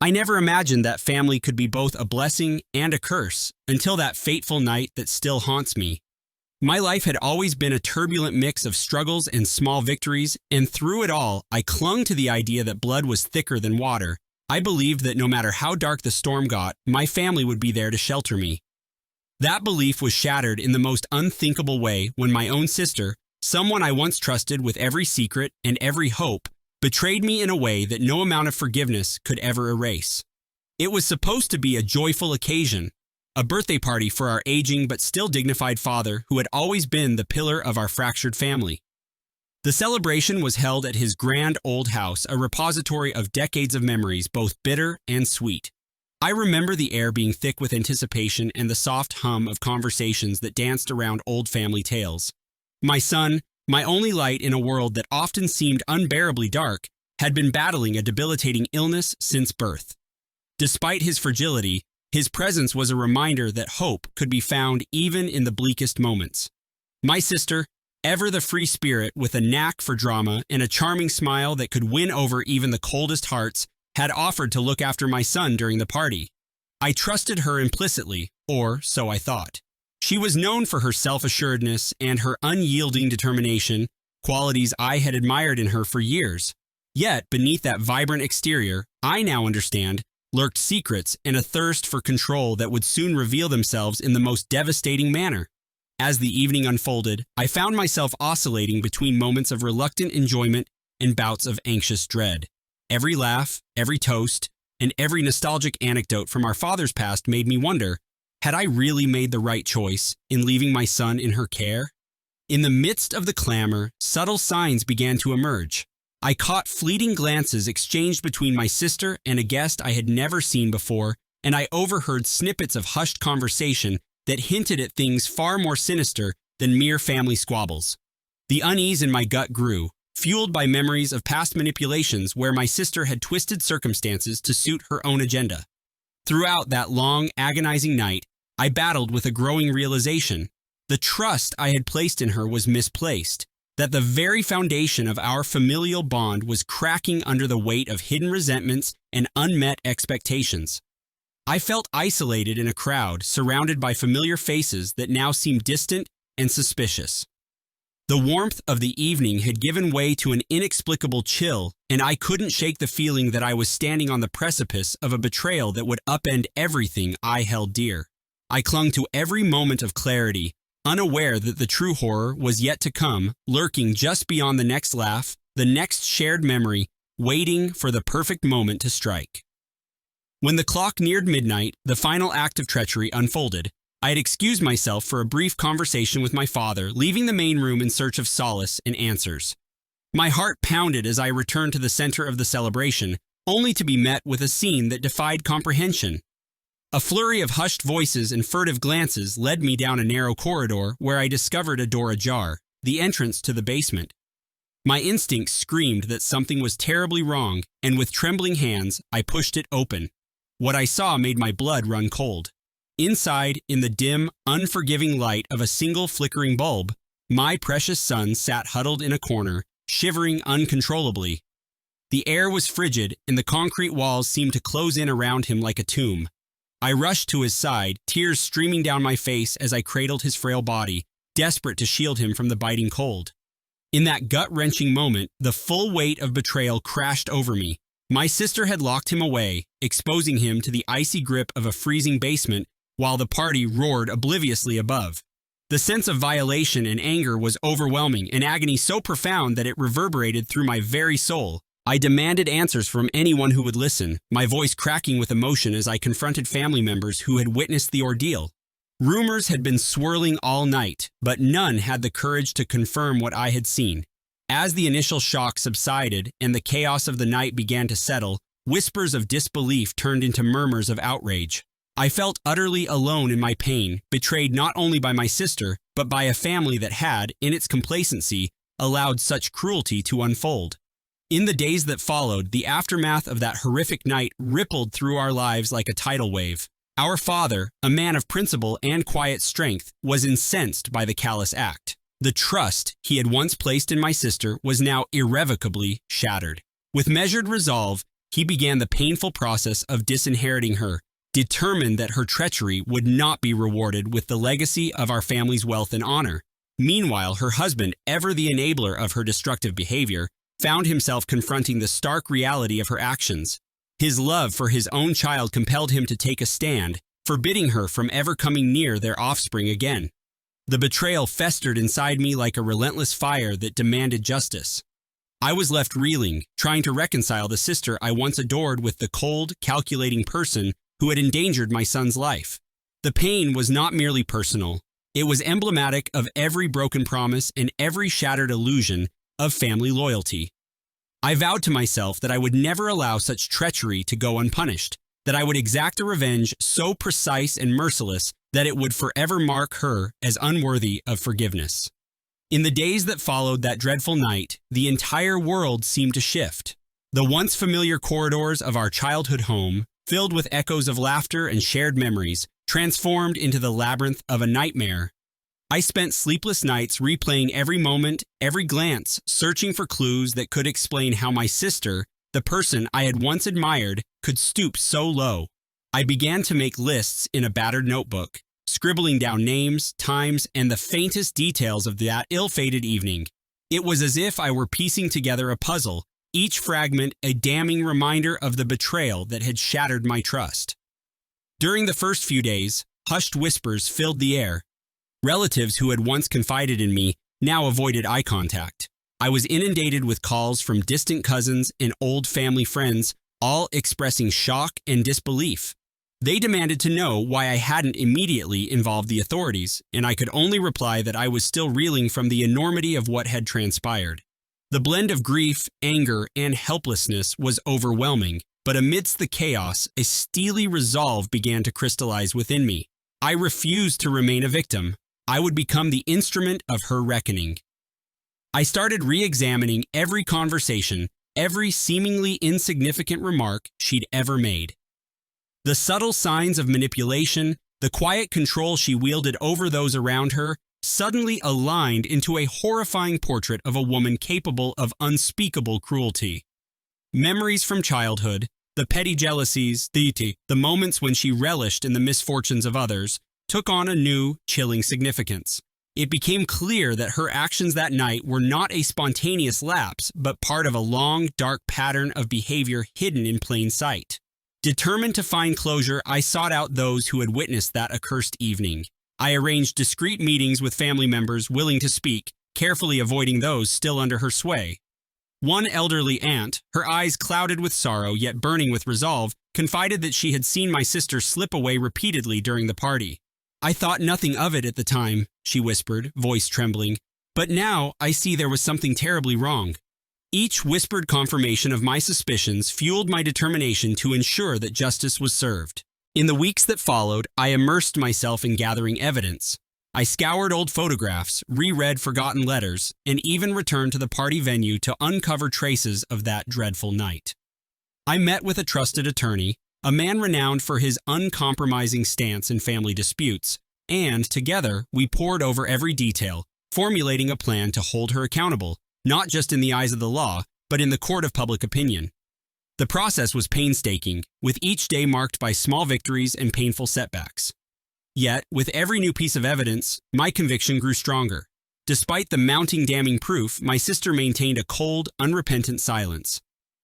I never imagined that family could be both a blessing and a curse until that fateful night that still haunts me. My life had always been a turbulent mix of struggles and small victories, and through it all, I clung to the idea that blood was thicker than water. I believed that no matter how dark the storm got, my family would be there to shelter me. That belief was shattered in the most unthinkable way when my own sister, someone I once trusted with every secret and every hope, betrayed me in a way that no amount of forgiveness could ever erase. It was supposed to be a joyful occasion, a birthday party for our aging but still dignified father who had always been the pillar of our fractured family. The celebration was held at his grand old house, a repository of decades of memories, both bitter and sweet. I remember the air being thick with anticipation and the soft hum of conversations that danced around old family tales. My son, my only light in a world that often seemed unbearably dark, had been battling a debilitating illness since birth. Despite his fragility, his presence was a reminder that hope could be found even in the bleakest moments. My sister, ever the free spirit with a knack for drama and a charming smile that could win over even the coldest hearts, had offered to look after my son during the party. I trusted her implicitly, or so I thought. She was known for her self-assuredness and her unyielding determination, qualities I had admired in her for years. Yet, beneath that vibrant exterior, I now understand, lurked secrets and a thirst for control that would soon reveal themselves in the most devastating manner. As the evening unfolded, I found myself oscillating between moments of reluctant enjoyment and bouts of anxious dread. Every laugh, every toast, and every nostalgic anecdote from our father's past made me wonder, had I really made the right choice in leaving my son in her care? In the midst of the clamor, subtle signs began to emerge. I caught fleeting glances exchanged between my sister and a guest I had never seen before, and I overheard snippets of hushed conversation that hinted at things far more sinister than mere family squabbles. The unease in my gut grew, fueled by memories of past manipulations where my sister had twisted circumstances to suit her own agenda. Throughout that long, agonizing night, I battled with a growing realization. The trust I had placed in her was misplaced, that the very foundation of our familial bond was cracking under the weight of hidden resentments and unmet expectations. I felt isolated in a crowd, surrounded by familiar faces that now seemed distant and suspicious. The warmth of the evening had given way to an inexplicable chill, and I couldn't shake the feeling that I was standing on the precipice of a betrayal that would upend everything I held dear. I clung to every moment of clarity, unaware that the true horror was yet to come, lurking just beyond the next laugh, the next shared memory, waiting for the perfect moment to strike. When the clock neared midnight, the final act of treachery unfolded. I had excused myself for a brief conversation with my father, leaving the main room in search of solace and answers. My heart pounded as I returned to the center of the celebration, only to be met with a scene that defied comprehension. A flurry of hushed voices and furtive glances led me down a narrow corridor where I discovered a door ajar, the entrance to the basement. My instincts screamed that something was terribly wrong, and with trembling hands, I pushed it open. What I saw made my blood run cold. Inside, in the dim, unforgiving light of a single flickering bulb, my precious son sat huddled in a corner, shivering uncontrollably. The air was frigid, and the concrete walls seemed to close in around him like a tomb. I rushed to his side, tears streaming down my face as I cradled his frail body, desperate to shield him from the biting cold. In that gut-wrenching moment, the full weight of betrayal crashed over me. My sister had locked him away, exposing him to the icy grip of a freezing basement while the party roared obliviously above. The sense of violation and anger was overwhelming, an agony so profound that it reverberated through my very soul. I demanded answers from anyone who would listen, my voice cracking with emotion as I confronted family members who had witnessed the ordeal. Rumors had been swirling all night, but none had the courage to confirm what I had seen. As the initial shock subsided and the chaos of the night began to settle, whispers of disbelief turned into murmurs of outrage. I felt utterly alone in my pain, betrayed not only by my sister, but by a family that had, in its complacency, allowed such cruelty to unfold. In the days that followed, the aftermath of that horrific night rippled through our lives like a tidal wave. Our father, a man of principle and quiet strength, was incensed by the callous act. The trust he had once placed in my sister was now irrevocably shattered. With measured resolve, He began the painful process of disinheriting her, determined that her treachery would not be rewarded with the legacy of our family's wealth and honor. Meanwhile, her husband, ever the enabler of her destructive behavior, found himself confronting the stark reality of her actions. His love for his own child compelled him to take a stand, forbidding her from ever coming near their offspring again. The betrayal festered inside me like a relentless fire that demanded justice. I was left reeling, trying to reconcile the sister I once adored with the cold, calculating person who had endangered my son's life. The pain was not merely personal. It was emblematic of every broken promise and every shattered illusion of family loyalty. I vowed to myself that I would never allow such treachery to go unpunished, that I would exact a revenge so precise and merciless that it would forever mark her as unworthy of forgiveness. In the days that followed that dreadful night, the entire world seemed to shift. The once familiar corridors of our childhood home, filled with echoes of laughter and shared memories, transformed into the labyrinth of a nightmare. I spent sleepless nights replaying every moment, every glance, searching for clues that could explain how my sister, the person I had once admired, could stoop so low. I began to make lists in a battered notebook, scribbling down names, times, and the faintest details of that ill-fated evening. It was as if I were piecing together a puzzle, each fragment a damning reminder of the betrayal that had shattered my trust. During the first few days, hushed whispers filled the air. Relatives who had once confided in me now avoided eye contact. I was inundated with calls from distant cousins and old family friends, all expressing shock and disbelief. They demanded to know why I hadn't immediately involved the authorities, and I could only reply that I was still reeling from the enormity of what had transpired. The blend of grief, anger, and helplessness was overwhelming, but amidst the chaos, a steely resolve began to crystallize within me. I refused to remain a victim. I would become the instrument of her reckoning. I started re-examining every conversation, every seemingly insignificant remark she'd ever made. The subtle signs of manipulation, the quiet control she wielded over those around her, suddenly aligned into a horrifying portrait of a woman capable of unspeakable cruelty. Memories from childhood, the petty jealousies, the moments when she relished in the misfortunes of others, took on a new, chilling significance. It became clear that her actions that night were not a spontaneous lapse, but part of a long, dark pattern of behavior hidden in plain sight. Determined to find closure, I sought out those who had witnessed that accursed evening. I arranged discreet meetings with family members willing to speak, carefully avoiding those still under her sway. One elderly aunt, her eyes clouded with sorrow yet burning with resolve, confided that she had seen my sister slip away repeatedly during the party. "I thought nothing of it at the time," she whispered, voice trembling, "but now I see there was something terribly wrong." Each whispered confirmation of my suspicions fueled my determination to ensure that justice was served. In the weeks that followed, I immersed myself in gathering evidence. I scoured old photographs, reread forgotten letters, and even returned to the party venue to uncover traces of that dreadful night. I met with a trusted attorney, a man renowned for his uncompromising stance in family disputes, and together we pored over every detail, formulating a plan to hold her accountable, not just in the eyes of the law, but in the court of public opinion. The process was painstaking, with each day marked by small victories and painful setbacks. Yet, with every new piece of evidence, my conviction grew stronger. Despite the mounting damning proof, my sister maintained a cold, unrepentant silence.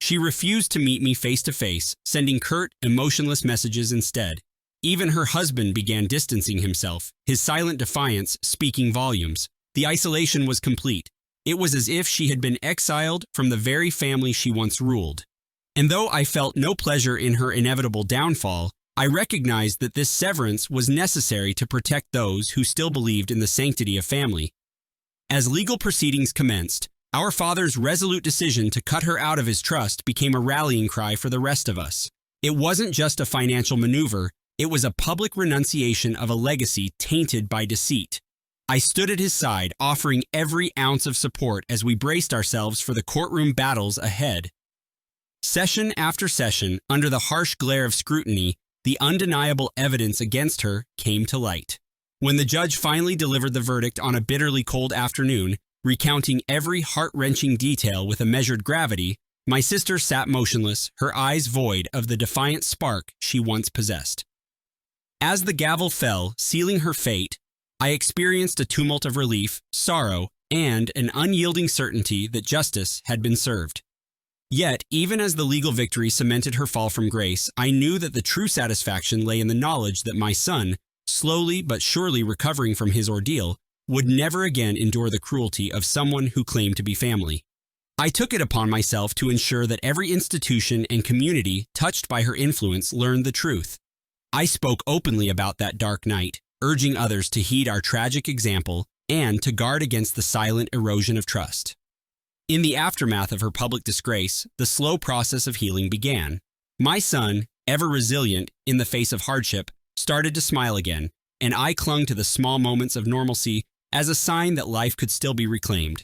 She refused to meet me face to face, sending curt, emotionless messages instead. Even her husband began distancing himself, his silent defiance speaking volumes. The isolation was complete. It was as if she had been exiled from the very family she once ruled. And though I felt no pleasure in her inevitable downfall, I recognized that this severance was necessary to protect those who still believed in the sanctity of family. As legal proceedings commenced, our father's resolute decision to cut her out of his trust became a rallying cry for the rest of us. It wasn't just a financial maneuver, it was a public renunciation of a legacy tainted by deceit. I stood at his side, offering every ounce of support as we braced ourselves for the courtroom battles ahead. Session after session, under the harsh glare of scrutiny, the undeniable evidence against her came to light. When the judge finally delivered the verdict on a bitterly cold afternoon, recounting every heart-wrenching detail with a measured gravity, My sister sat motionless, her eyes void of the defiant spark she once possessed. As the gavel fell, sealing her fate, I experienced a tumult of relief, sorrow, and an unyielding certainty that justice had been served. Yet, even as the legal victory cemented her fall from grace, I knew that the true satisfaction lay in the knowledge that my son, slowly but surely recovering from his ordeal, would never again endure the cruelty of someone who claimed to be family. I took it upon myself to ensure that every institution and community touched by her influence learned the truth. I spoke openly about that dark night, urging others to heed our tragic example and to guard against the silent erosion of trust. In the aftermath of her public disgrace, the slow process of healing began. My son, ever resilient in the face of hardship, started to smile again, and I clung to the small moments of normalcy as a sign that life could still be reclaimed.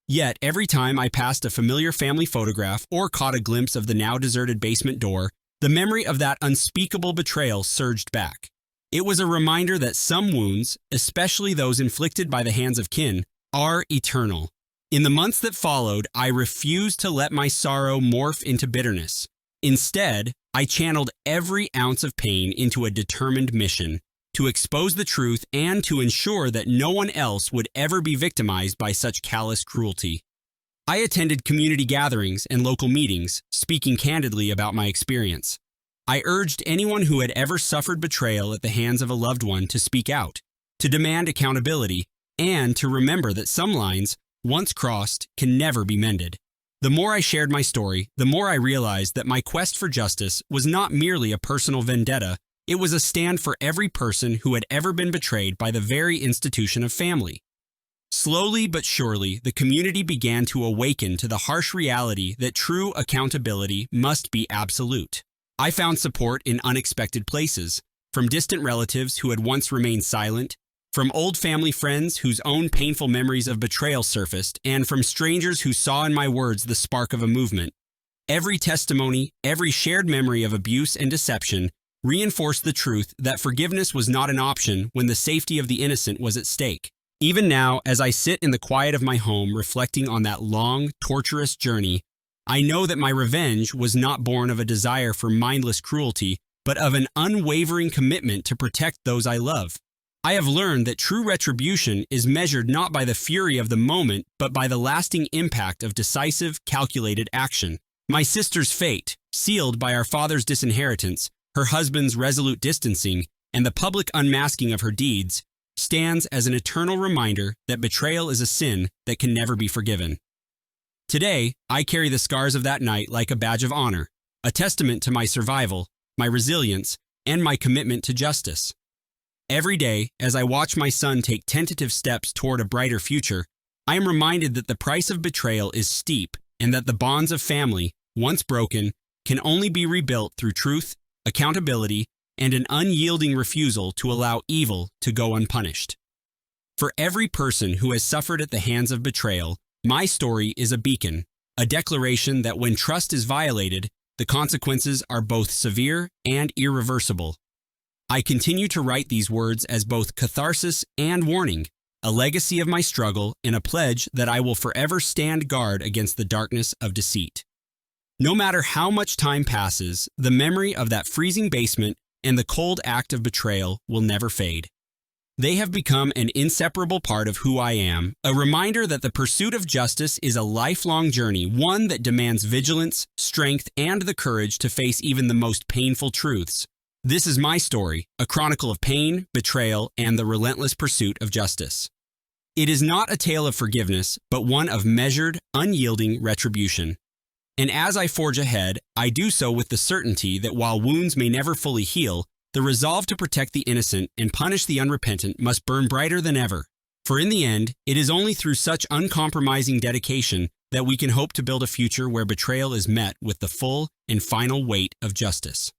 Yet, every time I passed a familiar family photograph or caught a glimpse of the now deserted basement door, the memory of that unspeakable betrayal surged back. It was a reminder that some wounds, especially those inflicted by the hands of kin, are eternal. In the months that followed, I refused to let my sorrow morph into bitterness. Instead, I channeled every ounce of pain into a determined mission to expose the truth and to ensure that no one else would ever be victimized by such callous cruelty. I attended community gatherings and local meetings, speaking candidly about my experience. I urged anyone who had ever suffered betrayal at the hands of a loved one to speak out, to demand accountability, and to remember that some lines, once crossed, can never be mended. The more I shared my story, the more I realized that my quest for justice was not merely a personal vendetta. It was a stand for every person who had ever been betrayed by the very institution of family. Slowly but surely, the community began to awaken to the harsh reality that true accountability must be absolute. I found support in unexpected places, from distant relatives who had once remained silent, from old family friends whose own painful memories of betrayal surfaced, and from strangers who saw in my words the spark of a movement. Every testimony, every shared memory of abuse and deception reinforced the truth that forgiveness was not an option when the safety of the innocent was at stake. Even now, as I sit in the quiet of my home reflecting on that long, torturous journey, I know that my revenge was not born of a desire for mindless cruelty, but of an unwavering commitment to protect those I love. I have learned that true retribution is measured not by the fury of the moment, but by the lasting impact of decisive, calculated action. My sister's fate, sealed by our father's disinheritance, her husband's resolute distancing, and the public unmasking of her deeds, stands as an eternal reminder that betrayal is a sin that can never be forgiven. Today, I carry the scars of that night like a badge of honor, a testament to my survival, my resilience, and my commitment to justice. Every day, as I watch my son take tentative steps toward a brighter future, I am reminded that the price of betrayal is steep and that the bonds of family, once broken, can only be rebuilt through truth, accountability, and an unyielding refusal to allow evil to go unpunished. For every person who has suffered at the hands of betrayal, my story is a beacon, a declaration that when trust is violated, the consequences are both severe and irreversible. I continue to write these words as both catharsis and warning, a legacy of my struggle and a pledge that I will forever stand guard against the darkness of deceit. No matter how much time passes, the memory of that freezing basement and the cold act of betrayal will never fade. They have become an inseparable part of who I am, a reminder that the pursuit of justice is a lifelong journey, one that demands vigilance, strength, and the courage to face even the most painful truths. This is my story, a chronicle of pain, betrayal, and the relentless pursuit of justice. It is not a tale of forgiveness, but one of measured, unyielding retribution. And as I forge ahead, I do so with the certainty that while wounds may never fully heal, the resolve to protect the innocent and punish the unrepentant must burn brighter than ever. For in the end, it is only through such uncompromising dedication that we can hope to build a future where betrayal is met with the full and final weight of justice.